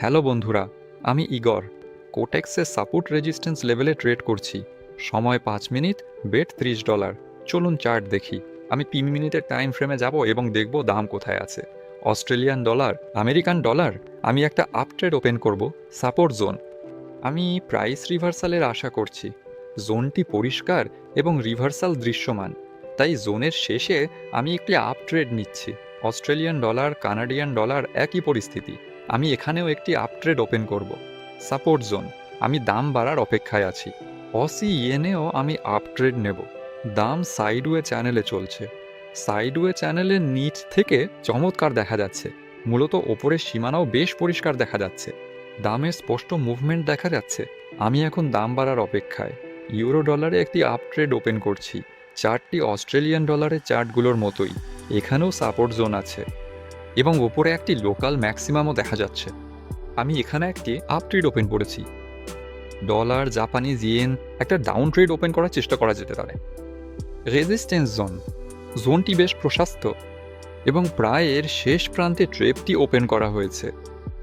Hello বন্ধুরা, আমি Igor. কোটেক্সের support resistance লেভেলে ট্রেড করছি। সময় 5 মিনিট, বেট $30। চলুন চার্ট দেখি। আমি 3 মিনিটের টাইম ফ্রেমে যাব এবং দেখব দাম কোথায় আছে। Australian dollar, American dollar. আমি একটা আপ ট্রেড ওপেন করব। Support zone. আমি প্রাইস রিভার্সালের আশা করছি। জোনটি পরিষ্কার এবং রিভার্সাল দৃশ্যমান, তাই জোনের শেষে আমি একটি আপ ট্রেড নিচ্ছি। অস্ট্রেলিয়ান ডলার, কানাডিয়ান ডলার একই পরিস্থিতি। আমি এখানেও একটি আপ ট্রেড ওপেন করব। Support zone. আমি দাম বাড়ার অপেক্ষায় আছি। অসি ইয়েনেও আমি আপ ট্রেড নেব। দাম সাইডওয়ে চ্যানেলে চলছে। সাইডওয়ে চ্যানেলের নিচ থেকে চমৎকার দেখা যাচ্ছে। মূলত ওপরের সীমানাও বেশ পরিষ্কার দেখা যাচ্ছে। দামে স্পষ্ট মুভমেন্ট দেখা যাচ্ছে। আমি এখন দাম বাড়ার অপেক্ষায়। ইউরো ডলারে একটি আপ ট্রেড ওপেন করছি। চার্টটি অস্ট্রেলিয়ান ডলারের চার্টগুলোর মতোই। এখানেও সাপোর্ট জোন আছে এবং ওপরে একটি লোকাল ম্যাক্সিমামও দেখা যাচ্ছে। আমি এখানে একটি আপ ট্রেড ওপেন করেছি। ডলার, জাপানিজ ইয়েন একটা ডাউন ট্রেড ওপেন করার চেষ্টা করা যেতে পারে। Resistance zone. জোনটি বেশ প্রশস্ত এবং প্রায় এর শেষ প্রান্তে ট্রেডটি ওপেন করা হয়েছে।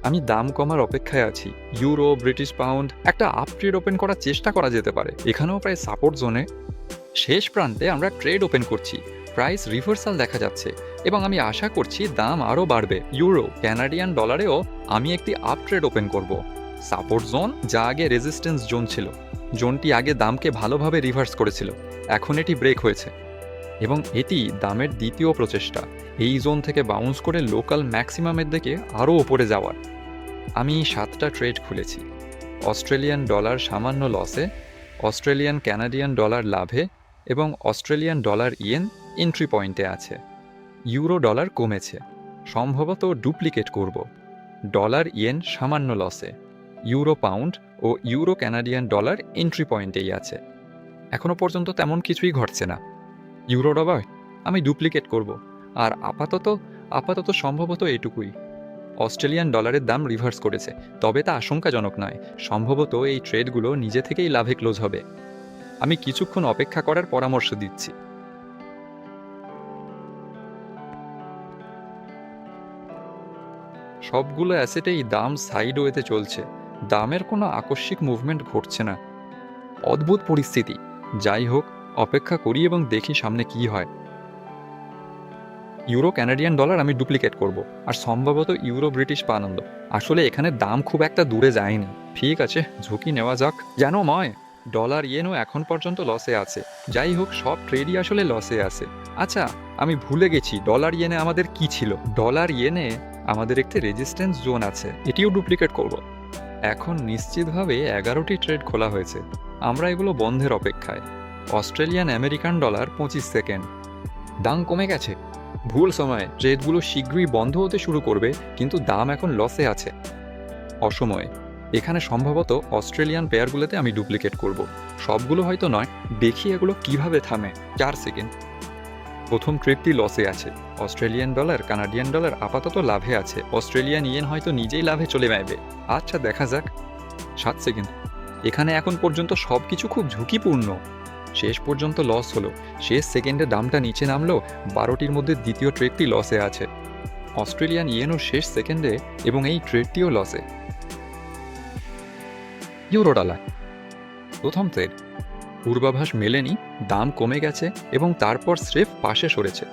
আমি দাম কমার অপেক্ষায় আছি। ইউরো, ব্রিটিশ পাউন্ড একটা আপ ট্রেড ওপেন করার চেষ্টা করা যেতে পারে। এখানেও প্রায় সাপোর্ট জোনে। শেষ প্রান্তে আমরা ট্রেড ওপেন করছি। প্রাইস রিভার্সাল দেখা যাচ্ছে এবং আমি আশা করছি দাম আরও বাড়বে। ইউরো, ক্যানাডিয়ান ডলারেও আমি একটি আপ ট্রেড ওপেন করব। সাপোর্ট জোন, যা আগে রেজিস্ট্যান্স জোন ছিল। জোনটি আগে দামকে ভালোভাবে রিভার্স করেছিল, এখন এটি ব্রেক হয়েছে এবং এটি দামের দ্বিতীয় প্রচেষ্টা এই জোন থেকে বাউন্স করে লোকাল ম্যাক্সিমামের দিকে আরও ওপরে যাওয়ার। আমি 7টা ট্রেড খুলেছি। অস্ট্রেলিয়ান ডলার সামান্য লসে, অস্ট্রেলিয়ান ক্যানাডিয়ান ডলার লাভে এবং অস্ট্রেলিয়ান ডলার ইয়েন এন্ট্রি পয়েন্টে আছে। ইউরো ডলার কমেছে, সম্ভবত ডুপ্লিকেট করব। ডলার ইয়েন সামান্য লসে। ইউরো পাউন্ড ও ইউরো ক্যানাডিয়ান ডলার এন্ট্রি পয়েন্টেই আছে। এখনও পর্যন্ত তেমন কিছুই ঘটছে না। ইউরো ডলার আমি ডুপ্লিকেট করব। আর আপাতত সম্ভবত এটুকুই। অস্ট্রেলিয়ান ডলারের দাম রিভার্স করেছে, তবে তা আশঙ্কাজনক নয়। সম্ভবত এই ট্রেডগুলো নিজে থেকেই লাভে ক্লোজ হবে। আমি কিছুক্ষণ অপেক্ষা করার পরামর্শ দিচ্ছি। সবগুলো অ্যাসেটেই দাম সাইডওয়েতে চলছে। দামের কোনো আকস্মিক মুভমেন্ট ঘটছে না। অদ্ভুত পরিস্থিতি। যাই হোক, অপেক্ষা করি এবং দেখি সামনে কি হয়। ইউরো ক্যানাডিয়ান ডলার আমি ডুপ্লিকেট করব, আর সম্ভবত ইউরো ব্রিটিশ পাউন্ড। আসলে এখানে দাম খুব একটা দূরে যায়নি। ঠিক আছে, ঝুঁকি নেওয়া যাক। যেন ময় ডলার ইয়েনও এখন পর্যন্ত লসে আছে। যাই হোক, সব ট্রেডই আসলে লসে আছে। আচ্ছা, আমি ভুলে গেছি ডলার ইয়েনে আমাদের কি ছিল। ডলার ইয়েনে আমাদের একটি রেজিস্ট্যান্স জোন আছে, এটিও ডুপ্লিকেট করব। এখন নিশ্চিতভাবে 11টি ট্রেড খোলা হয়েছে। আমরা এগুলো বন্ধের অপেক্ষায়। Australian American dollar 25 second. দাম কমে গেছে। ভুল সময়ে ট্রেডগুলো শীঘ্রই বন্ধ হতে শুরু করবে, কিন্তু দাম এখন লসে আছে। অসময়ে এখানে সম্ভবত অস্ট্রেলিয়ান পেয়ারগুলোতে আমি ডুপ্লিকেট করব। সবগুলো হয়তো নয়, দেখি এগুলো কিভাবে থামে। 4 সেকেন্ড। প্রথম ট্রেডটি লসে আছে। অস্ট্রেলিয়ান ডলার, কানাডিয়ান ডলার আপাতত লাভে আছে। অস্ট্রেলিয়ান ইয়েন হয়তো নিজেই লাভে চলে যাবে। আচ্ছা, দেখা যাক। 7 সেকেন্ড। এখানে এখন পর্যন্ত সব কিছু খুব ঝুঁকিপূর্ণ। শেষ পর্যন্ত লস হলো। শেষ সেকেন্ডে দামটা নিচে নামলো। 12টির মধ্যে দ্বিতীয় ট্রেডটি লসে আছে। অস্ট্রেলিয়ান ইয়েনও শেষ সেকেন্ডে এবং এই ট্রেডটিও লসে। ইউরো ডলার প্রথম ট্রেড। পূর্বাভাস মেলেনি, দাম কমে গেছে এবং তারপর স্রেফ পাশে সরেছে।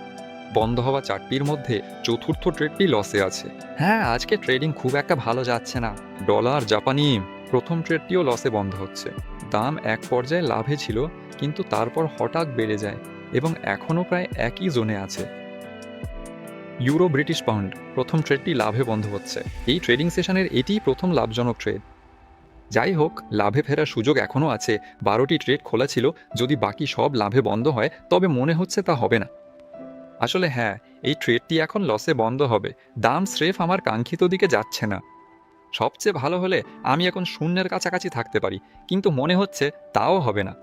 বন্ধ হওয়া 4টির মধ্যে চতুর্থ ট্রেডটি লসে আছে। হ্যাঁ, আজকে ট্রেডিং খুব একটা ভালো যাচ্ছে না। ডলার, জাপানি প্রথম ট্রেডটিও লসে বন্ধ হচ্ছে। দাম এক পর্যায়ে লাভে ছিল, কিন্তু তারপর হঠাৎ বেড়ে যায় এবং এখনও প্রায় একই জোনে আছে। ইউরো ব্রিটিশ পাউন্ড প্রথম ট্রেডটি লাভে বন্ধ হচ্ছে। এই ট্রেডিং সেশনের এটিই প্রথম লাভজনক ট্রেড। যাই হোক, লাভে ফেরার সুযোগ এখনও আছে। 12টি ট্রেড খোলা ছিল। যদি বাকি সব লাভে বন্ধ হয়, তবে মনে হচ্ছে তা হবে না। আসলে হ্যাঁ, এই ট্রেডটি এখন লসে বন্ধ হবে। দাম স্রেফ আমার কাঙ্ক্ষিত দিকে যাচ্ছে না। সবচেয়ে ভালো হলে আমি এখন শূন্যের কাছাকাছি থাকতে পারি, কিন্তু মনে হচ্ছে তাও হবে না।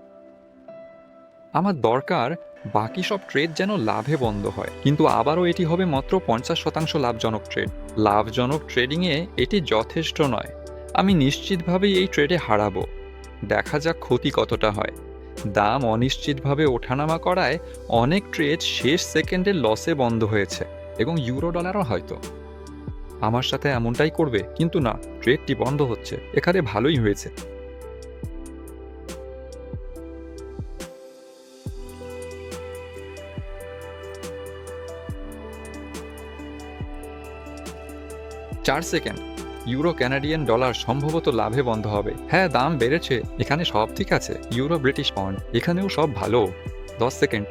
আমার দরকার বাকি সব ট্রেড যেন লাভে বন্ধ হয়, কিন্তু আবারও এটি হবে মাত্র 50% লাভজনক ট্রেড। লাভজনক ট্রেডিংয়ে এটি যথেষ্ট নয়। আমি নিশ্চিতভাবেই এই ট্রেডে হারাবো। দেখা যাক ক্ষতি কতটা হয়। দাম অনিশ্চিতভাবে ওঠানামা করায় অনেক ট্রেড শেষ সেকেন্ডে লসে বন্ধ হয়েছে এবং ইউরো ডলারও হয়তো। আমার সাথে এমনটাই করবে, কিন্তু না, ট্রেডটি বন্ধ হচ্ছে। এখানে ভালোই হয়েছে। চার সেকেন্ড। ইউরো ক্যানাডিয়ান ডলার সম্ভবত লাভে বন্ধ হবে। হ্যাঁ, দাম বেড়েছে, এখানে সব ঠিক আছে। ইউরো ব্রিটিশ পাউন্ড, এখানেও সব ভালো। 10 সেকেন্ড।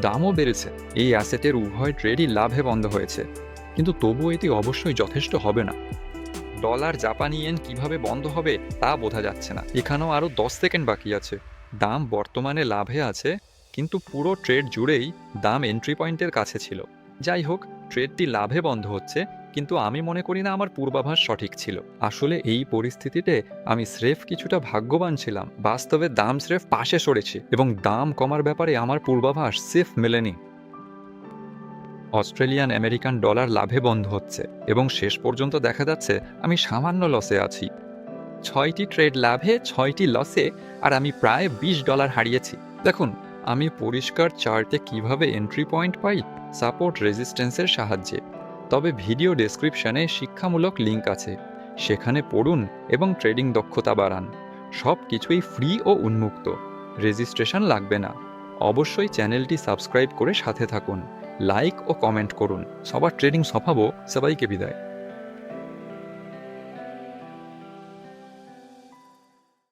দামও বেড়েছে। এই অ্যাসেটের উভয় ট্রেডই লাভে বন্ধ হয়েছে, কিন্তু তবুও এটি অবশ্যই যথেষ্ট হবে না। ডলার জাপানি ইয়েন কিভাবে বন্ধ হবে তা বোঝা যাচ্ছে না। এখানেও আরও 10 সেকেন্ড বাকি আছে। দাম বর্তমানে লাভে আছে, কিন্তু পুরো ট্রেড জুড়েই দাম এন্ট্রি পয়েন্টের কাছে ছিল। যাই হোক, ট্রেডটি লাভে বন্ধ হচ্ছে, কিন্তু আমি মনে করি না আমার পূর্বাভাস সঠিক ছিল। আসলে এই পরিস্থিতিতে আমি স্রেফ কিছুটা ভাগ্যবান ছিলাম। বাস্তবে দাম স্রেফ পাশে সরেছে এবং দাম কমার ব্যাপারে আমার পূর্বাভাস সিফ মেলেনি। অস্ট্রেলিয়ান আমেরিকান ডলার লাভে বন্ধ হচ্ছে এবং শেষ পর্যন্ত দেখা যাচ্ছে আমি সামান্য লসে আছি। 6টি ট্রেড লাভে, 6টি লসে, আর আমি প্রায় $20 হারিয়েছি। দেখুন, আমি পরিষ্কার চার্টে কিভাবে এন্ট্রি পয়েন্ট পাই, সাপোর্ট রেজিস্ট্যান্সের সাহায্যে। তবে ভিডিও ডেসক্রিপশনে শিক্ষামূলক লিঙ্ক আছে, সেখানে পড়ুন এবং ট্রেডিং দক্ষতা বাড়ান। সব কিছুই ফ্রি ও উন্মুক্ত, রেজিস্ট্রেশন লাগবে না। অবশ্যই চ্যানেলটি সাবস্ক্রাইব করে সাথে থাকুন, লাইক ও কমেন্ট করুন। সবার ট্রেডিং সফাবো, সবাইকে বিদায়।